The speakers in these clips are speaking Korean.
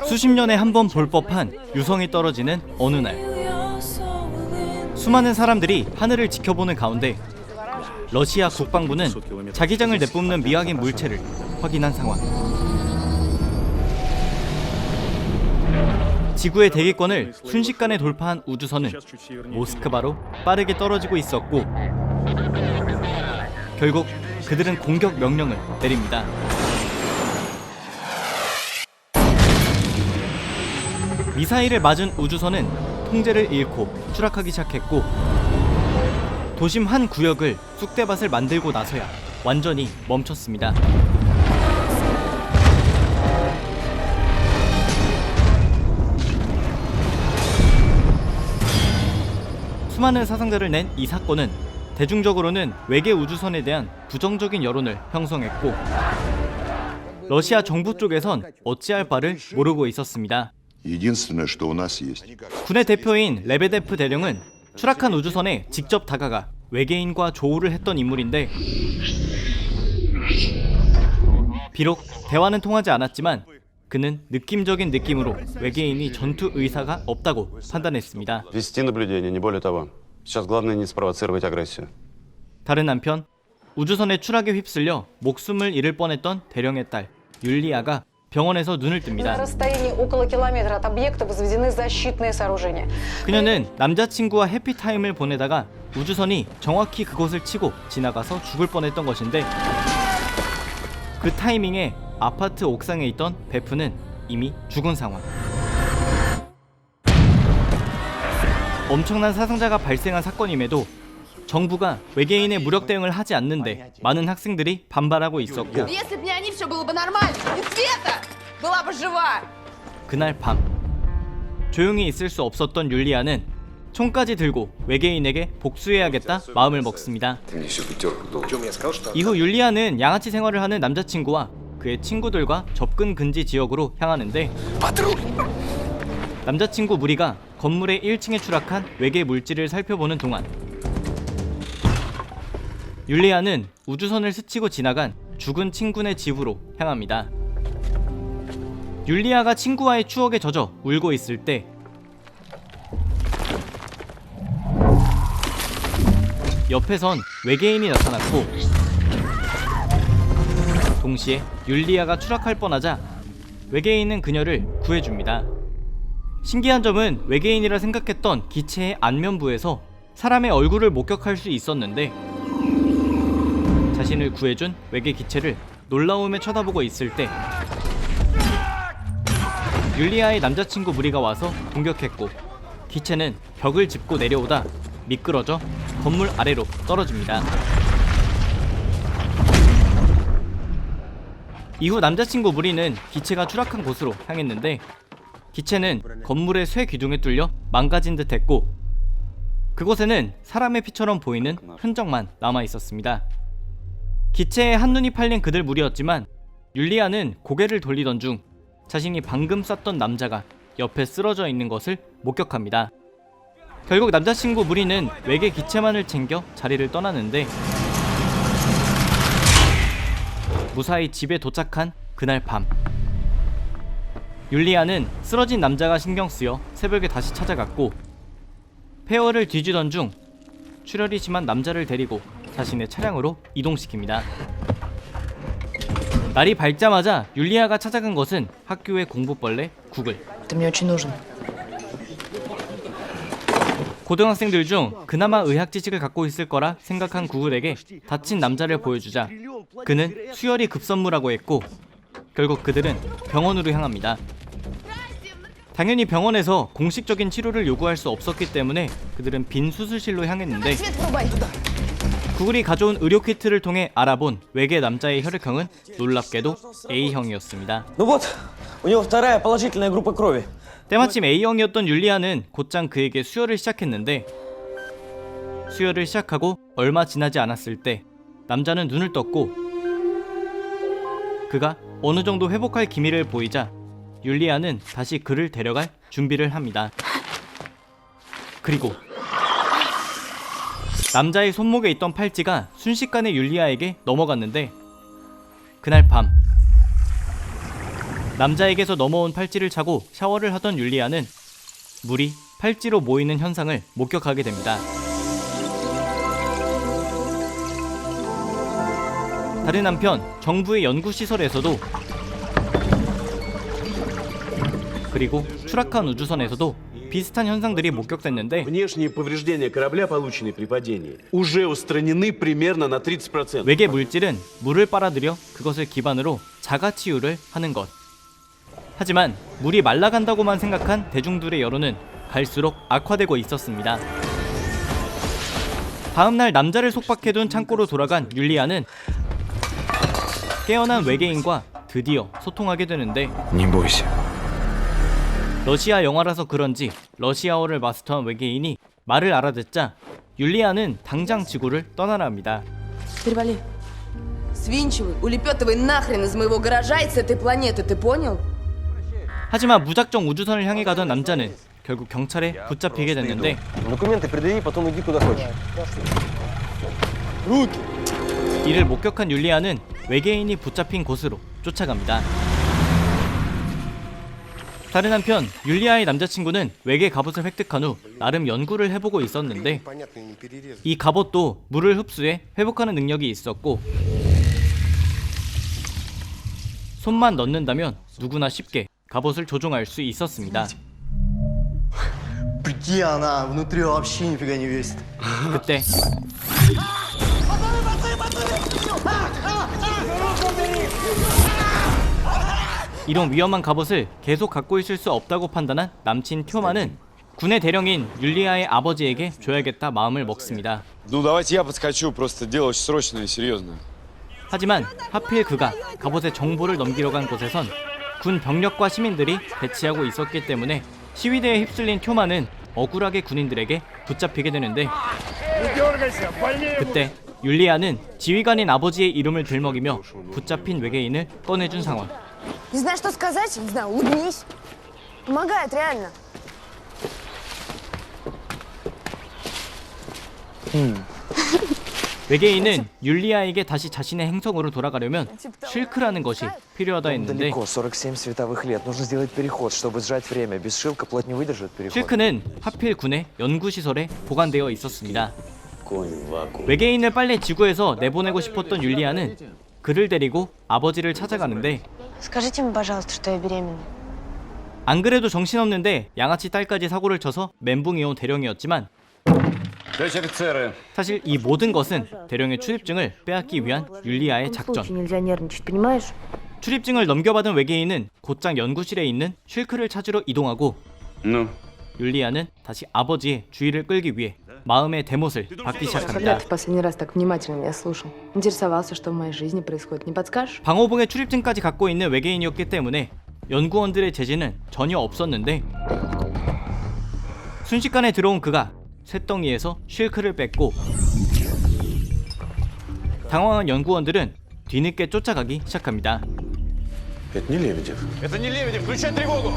수십 년에 한 번 볼 법한 유성이 떨어지는 어느 날, 수많은 사람들이 하늘을 지켜보는 가운데 러시아 국방부는 자기장을 내뿜는 미확인 물체를 확인한 상황. 지구의 대기권을 순식간에 돌파한 우주선은 모스크바로 빠르게 떨어지고 있었고, 결국 그들은 공격 명령을 내립니다. 미사일을 맞은 우주선은 통제를 잃고 추락하기 시작했고, 도심 한 구역을 쑥대밭을 만들고 나서야 완전히 멈췄습니다. 수많은 사상자를 낸 이 사건은 대중적으로는 외계 우주선에 대한 부정적인 여론을 형성했고, 러시아 정부 쪽에선 어찌할 바를 모르고 있었습니다. 군의 대표인 레베데프 대령은 추락한 우주선에 직접 다가가 외계인과 조우를 했던 인물인데, 비록 대화는 통하지 않았지만 그는 느낌적인 느낌으로 외계인이 전투 의사가 없다고 판단했습니다. 다른 한편 우주선의 추락에 휩쓸려 목숨을 잃을 뻔했던 대령의 딸 율리아가 병원에서 눈을 뜹니다. 그녀는 남자친구와 해피타임을 보내다가 우주선이 정확히 그곳을 치고 지나가서 죽을 뻔했던 것인데, 그 타이밍에 아파트 옥상에 있던 베프는 이미 죽은 상황. 엄청난 사상자가 발생한 사건임에도 정부가 외계인의 무력 대응을 하지 않는데 많은 학생들이 반발하고 있었고, 그날 밤 조용히 있을 수 없었던 율리아는 총까지 들고 외계인에게 복수해야겠다 마음을 먹습니다. 이후 율리아는 양아치 생활을 하는 남자친구와 그의 친구들과 접근 금지 지역으로 향하는데, 남자친구 무리가 건물의 1층에 추락한 외계 물질을 살펴보는 동안 율리아는 우주선을 스치고 지나간 죽은 친구네 집으로 향합니다. 율리아가 친구와의 추억에 젖어 울고 있을 때 옆에선 외계인이 나타났고, 동시에 율리아가 추락할 뻔하자 외계인은 그녀를 구해줍니다. 신기한 점은 외계인이라 생각했던 기체의 안면부에서 사람의 얼굴을 목격할 수 있었는데, 자신을 구해준 외계 기체를 놀라움에 쳐다보고 있을 때 율리아의 남자친구 무리가 와서 공격했고, 기체는 벽을 짚고 내려오다 미끄러져 건물 아래로 떨어집니다. 이후 남자친구 무리는 기체가 추락한 곳으로 향했는데, 기체는 건물의 쇠 기둥에 뚫려 망가진 듯 했고, 그곳에는 사람의 피처럼 보이는 흔적만 남아 있었습니다. 기체에 한눈이 팔린 그들 무리였지만 율리아는 고개를 돌리던 중 자신이 방금 쐈던 남자가 옆에 쓰러져 있는 것을 목격합니다. 결국 남자친구 무리는 외계 기체만을 챙겨 자리를 떠나는데, 무사히 집에 도착한 그날 밤, 율리아는 쓰러진 남자가 신경 쓰여 새벽에 다시 찾아갔고, 폐허를 뒤지던 중 출혈이 심한 남자를 데리고 자신의 차량으로 이동시킵니다. 날이 밝자마자 율리아가 찾아간 것은 학교의 공부벌레 구글. 고등학생들 중 그나마 의학 지식을 갖고 있을 거라 생각한 구글에게 다친 남자를 보여주자 그는 수혈이 급선무라고 했고, 결국 그들은 병원으로 향합니다. 당연히 병원에서 공식적인 치료를 요구할 수 없었기 때문에 그들은 빈 수술실로 향했는데, 구글이 가져온 의료 키트를 통해 알아본 외계 남자의 혈액형은 놀랍게도 A형이었습니다. 때마침 A형이었던 율리아는 곧장 그에게 수혈을 시작했는데, 수혈을 시작하고 얼마 지나지 않았을 때 남자는 눈을 떴고, 그가 어느 정도 회복할 기미를 보이자 율리아는 다시 그를 데려갈 준비를 합니다. 그리고 남자의 손목에 있던 팔찌가 순식간에 율리아에게 넘어갔는데, 그날 밤 남자에게서 넘어온 팔찌를 차고 샤워를 하던 율리아는 물이 팔찌로 모이는 현상을 목격하게 됩니다. 다른 한편 정부의 연구시설에서도 그리고 추락한 우주선에서도 비슷한 현상들이 목격됐는데 Внешние повреждения корабля, полученные при падении, уже устранены примерно на 30%. 외계 물질은 물을 빨아들여 그것을 기반으로 자가치유를 하는 것. 하지만 물이 말라간다고만 생각한 대중들의 여론은 갈수록 악화되고 있었습니다. 다음날 남자를 속박해둔 창고로 돌아간 율리아는 깨어난 외계인과 드디어 소통하게 되는데 Не бойся. 러시아 영화라서 그런지 러시아어를 마스터한 외계인이 말을 알아듣자 율리아는 당장 지구를 떠나라 합니다. Перевали. Свинчивай, улепетывай нахрен из моего гаража и с этой планеты, ты понял? 하지만 무작정 우주선을 향해 가던 남자는 결국 경찰에 붙잡히게 됐는데 Документы предъяви, потом иди куда хочешь. 이를 목격한 율리아는 외계인이 붙잡힌 곳으로 쫓아갑니다. 다른 한편 율리아의 남자친구는 외계 갑옷을 획득한 후 나름 연구를 해보고 있었는데 이 갑옷도 물을 흡수해 회복하는 능력이 있었고 손만 넣는다면 누구나 쉽게 갑옷을 조종할 수 있었습니다. Прикинь, она внутри вообще нифига не весит. 그때 이런 위험한 갑옷을 계속 갖고 있을 수 없다고 판단한 남친 튜마는 군의 대령인 율리아의 아버지에게 줘야겠다 마음을 먹습니다. Ну давайте я подскочу, просто дело очень срочное и серьезное. 하지만 하필 그가 갑옷의 정보를 넘기러 간 곳에선 군 병력과 시민들이 대치하고 있었기 때문에 시위대에 휩쓸린 튜마는 억울하게 군인들에게 붙잡히게 되는데 그때 율리아는 지휘관인 아버지의 이름을 들먹이며 붙잡힌 외계인을 꺼내준 상황. Не знаешь, что сказать? Не знаю, улыбнись. Помогает, реально. 외계인은 율리아에게 다시 자신의 행성으로 돌아가려면 쉴크라는 것이 필요하다 했는데 Далеко, 47 световых лет. Нужно сделать переход, чтобы сжать время. Без шилка плоть не выдержит переход. 쉴크는 하필 군의 연구시설에 보관되어 있었습니다. Конь в вакууме. 외계인을 빨리 지구에서 내보내고 싶었던 율리아는 그를 데리고 아버지를 찾아가는데 Скажите мне, пожалуйста, что я беременна. 안 그래도 정신없는데 양아치 딸까지 사고를 쳐서 멘붕이 온 대령이었지만 Товарищ офицеры, 사실 이 모든 것은 대령의 출입증을 빼앗기 위한 율리아의 В случае 작전. нельзя нервничать, понимаешь? 출입증을 넘겨받은 외계인은 곧장 연구실에 있는 쉴크를 찾으러 이동하고 ну, 율리아는 다시 아버지의 주의를 끌기 위해 마음의 대못을 받기 시작합니다. Когда ты в последний раз так внимательно меня слушал? Интересовался, что в моей жизни происходит, не подскажешь? 방호봉의 출입증까지 갖고 있는 외계인이었기 때문에 연구원들의 제지는 전혀 없었는데 순식간에 들어온 그가 쇳덩이에서 쉴크를 뺐고 당황한 연구원들은 뒤늦게 쫓아가기 시작합니다. Это не Лебедев. это не Лебедев, включай тревогу!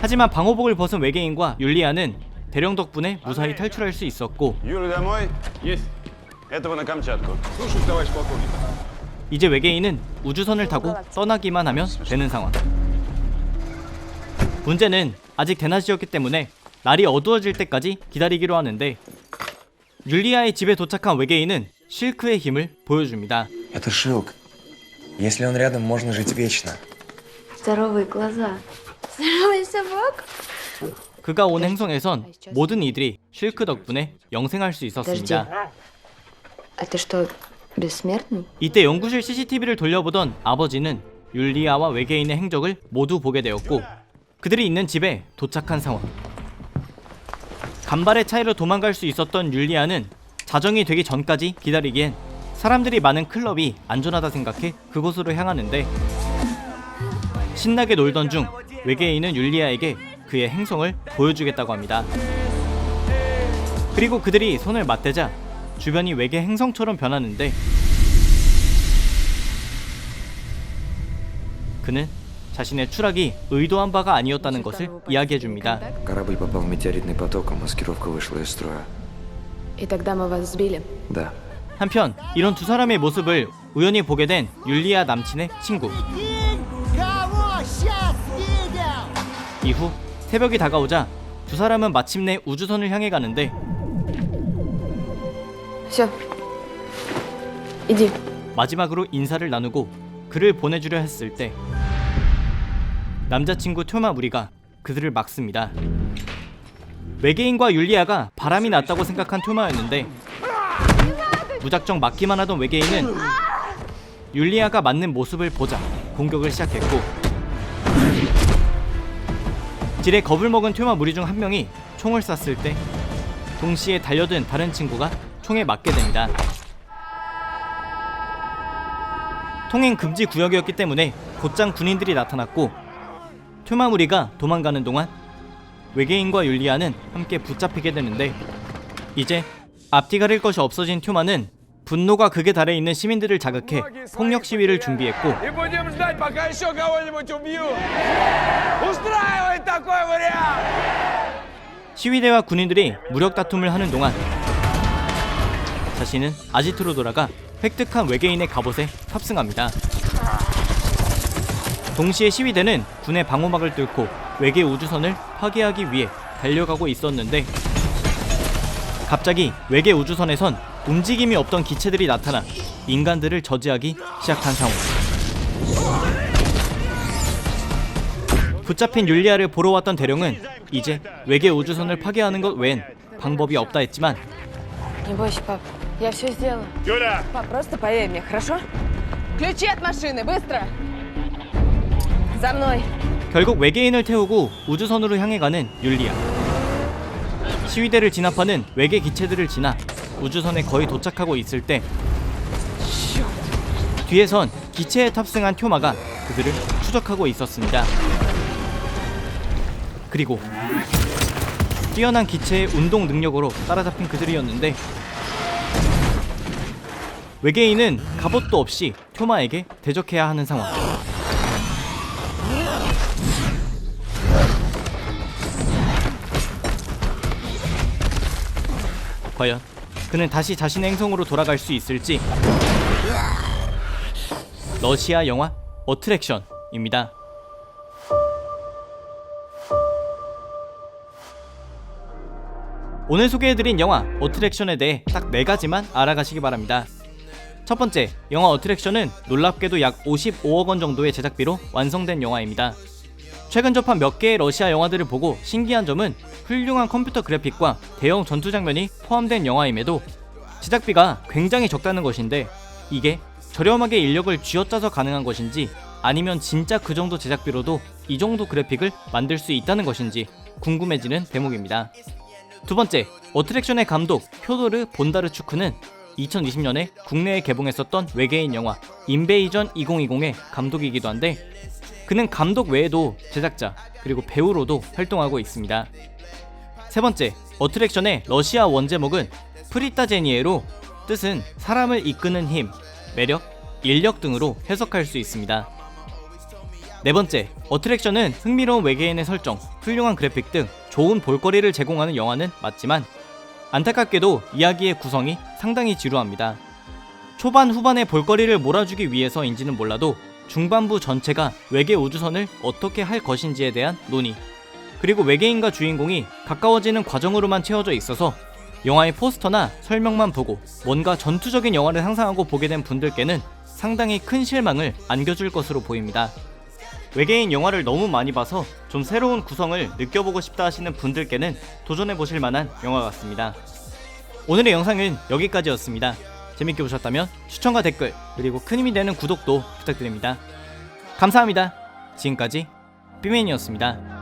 하지만 방호복을 벗은 외계인과 율리아는 대령 덕분에 무사히 탈출할 수 있었고 Юра, домой? Есть. Этого на Камчатку. Слушаюсь, товарищ полковник. 이제 외계인은 우주선을 타고 떠나기만 하면 되는 상황. 문제는 아직 대낮이었기 때문에 날이 어두워질 때까지 기다리기로 하는데 율리아의 집에 도착한 외계인은 쉴크의 힘을 보여줍니다. Это шилк. Если он рядом, можно жить вечно. Здоровые глаза. Здоровая собака. 그가 온 행성에선 모든 이들이 쉴크 덕분에 영생할 수 있었습니다. А ты что, бессмертный? 이때 연구실 CCTV를 돌려보던 아버지는 율리아와 외계인의 행적을 모두 보게 되었고 그들이 있는 집에 도착한 상황. 간발의 차이로 도망갈 수 있었던 율리아는 자정이 되기 전까지 기다리기엔 사람들이 많은 클럽이 안전하다 생각해 그곳으로 향하는데 신나게 놀던 중 외계인은 율리아에게 그의 행성을 보여주겠다고 합니다. 그리고 그들이 손을 맞대자 주변이 외계 행성처럼 변하는데 그는 자신의 추락이 의도한 바가 아니었다는 것을 이야기해줍니다. Корабль попал в метеоритный поток, а маскировка вышла из строя. И тогда мы вас сбили. Да. 한편 이런 두 사람의 모습을 우연히 보게 된 율리아 남친의 친구. 이후 새벽이 다가오자 두 사람은 마침내 우주선을 향해 가는데 Все. Иди. 마지막으로 인사를 나누고 그를 보내주려 했을 때 남자친구 툽마 무리가 그들을 막습니다. 외계인과 율리아가 바람이 났다고 생각한 툽마였는데 무작정 막기만 하던 외계인은 율리아가 맞는 모습을 보자 공격을 시작했고 지레 겁을 먹은 툽마 무리 중 한 명이 총을 쐈을 때 동시에 달려든 다른 친구가 총에 맞게 됩니다. 통행 금지 구역이었기 때문에 곧장 군인들이 나타났고 툽마 무리가 도망가는 동안 외계인과 율리아는 함께 붙잡히게 되는데 이제 앞뒤 가릴 것이 없어진 툽마는 분노가 극에 달해 있는 시민들을 자극해 폭력 시위를 준비했고 И будем ждать, пока еще кого-нибудь убьют. Устраивай такой вариант! 시위대와 군인들이 무력 다툼을 하는 동안 자신은 아지트로 돌아가 획득한 외계인의 갑옷에 탑승합니다. 동시에 시위대는 군의 방호막을 뚫고 외계 우주선을 파괴하기 위해 달려가고 있었는데 갑자기 외계 우주선에선 움직임이 없던 기체들이 나타나 인간들을 저지하기 시작한 상황. 붙잡힌 율리아를 보러 왔던 대령은 이제 외계 우주선을 파괴하는 것 외엔 방법이 없다 했지만 Не бойся, пап. Я все сделала. Пап, просто поверь мне, хорошо? Ключи от машины, быстро! За мной! 결국 외계인을 태우고 우주선으로 향해 가는 율리아. 시위대를 진압하는 외계 기체들을 지나 우주선에 거의 도착하고 있을 때 뒤에선 기체에 탑승한 툽마가 그들을 추적하고 있었습니다. 그리고 뛰어난 기체의 운동 능력으로 따라잡힌 그들이었는데 외계인은 갑옷도 없이 툽마에게 대적해야 하는 상황. 과연 그는 다시 자신의 행성으로 돌아갈 수 있을지. 러시아 영화 어트랙션입니다. 오늘 소개해드린 영화 어트랙션에 대해 딱 4가지만 알아가시기 바랍니다. 첫 번째, 영화 어트랙션은 놀랍게도 약 55억 원 정도의 제작비로 완성된 영화입니다. 최근 접한 몇 개의 러시아 영화들을 보고 신기한 점은 훌륭한 컴퓨터 그래픽과 대형 전투 장면이 포함된 영화임에도 제작비가 굉장히 적다는 것인데 이게 저렴하게 인력을 쥐어짜서 가능한 것인지 아니면 진짜 그 정도 제작비로도 이 정도 그래픽을 만들 수 있다는 것인지 궁금해지는 대목입니다. 두 번째, 어트랙션의 감독 표도르 본다르추크는 2020년에 국내에 개봉했었던 외계인 영화 인베이전 2020의 감독이기도 한데 그는 감독 외에도 제작자 그리고 배우로도 활동하고 있습니다. 세 번째, 어트랙션의 러시아 원제목은 프리타제니에로 뜻은 사람을 이끄는 힘, 매력, 인력 등으로 해석할 수 있습니다. 네 번째, 어트랙션은 흥미로운 외계인의 설정, 훌륭한 그래픽 등 좋은 볼거리를 제공하는 영화는 맞지만 안타깝게도 이야기의 구성이 상당히 지루합니다. 초반 후반의 볼거리를 몰아주기 위해서인지는 몰라도 중반부 전체가 외계 우주선을 어떻게 할 것인지에 대한 논의, 그리고 외계인과 주인공이 가까워지는 과정으로만 채워져 있어서 영화의 포스터나 설명만 보고 뭔가 전투적인 영화를 상상하고 보게 된 분들께는 상당히 큰 실망을 안겨줄 것으로 보입니다. 외계인 영화를 너무 많이 봐서 좀 새로운 구성을 느껴보고 싶다 하시는 분들께는 도전해보실 만한 영화 같습니다. 오늘의 영상은 여기까지였습니다. 재밌게 보셨다면 추천과 댓글 그리고 큰 힘이 되는 구독도 부탁드립니다. 감사합니다. 지금까지 삐맨이었습니다.